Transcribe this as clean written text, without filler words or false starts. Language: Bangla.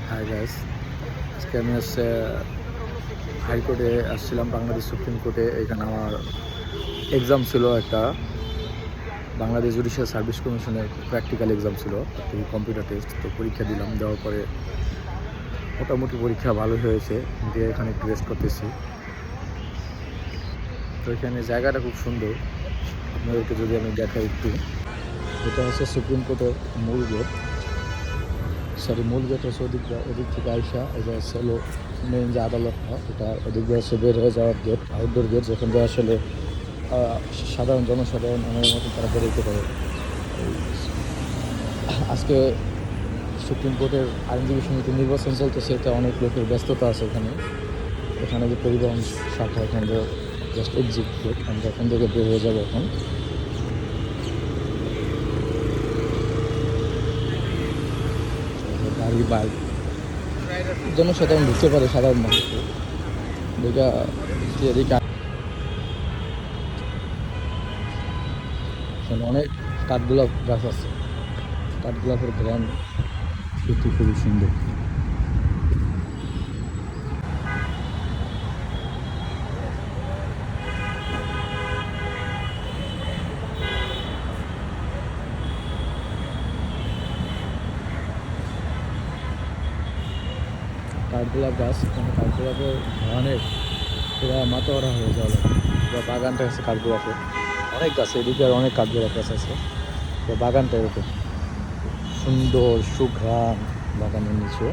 হাই গাইস, আজকে আমি হাইকোর্টে আসছিলাম, বাংলাদেশ সুপ্রিম কোর্টে। এখানে আমার এক্সাম ছিল, একটা বাংলাদেশ জুডিশিয়াল সার্ভিস কমিশনের প্র্যাকটিক্যাল এক্সাম ছিল, কম্পিউটার টেস্ট। তো পরীক্ষা দিলাম, দেওয়ার পরে মোটামুটি পরীক্ষা ভালো হয়েছে, দিয়ে এখানে একটু রেস্ট করতেছি। তো এখানে জায়গাটা খুব সুন্দর, আপনাদেরকে যদি আমি দেখাই একটু। এটা হচ্ছে সুপ্রিম কোর্টের মূল গেট, মূল গেট হচ্ছে ওদিক থেকে আইসা। এটা হচ্ছে মেইন যে আদালতটা, এটা ওদিক দিয়ে হচ্ছে বের হয়ে যাওয়ার গেট, আউটডোর গেট, যেখান দিয়ে আসলে সাধারণ জনসাধারণ আমার মতো তারা বেরোতে পারে। আজকে সুপ্রিম কোর্টের আইনজীবী সমিতির নির্বাচন চলতেছে, এটা অনেক লোকের ব্যস্ততা আছে এখানে। এখানে যে পরিবহন শাখা, এখান থেকে জাস্ট এক্সিট গেট, আমরা এখান থেকে বের হয়ে যাবো এখন। গাড়ি, বাইক, জনসাধারণ ঢুকতে পারে, সাধারণ মানুষকে এদিকে অনেক কাঠগোলাপ গাছ আছে। কাঠগোলাপের গ্রাম সত্যি খুবই সুন্দর। কাঠগোলাপ গাছ, এখানে কাঠগোলাপের অনেক পুরা মাতোয়ারা হয়ে যাওয়া লাগে। পুরো বাগানটা আছে কাঠগোলাপের, অনেক গাছ, এদিকে আর অনেক কাঠগোলাপ গাছ আছে। পুরো বাগানটা এরকম সুন্দর সুঘ্রাণ বাগানের নিচে।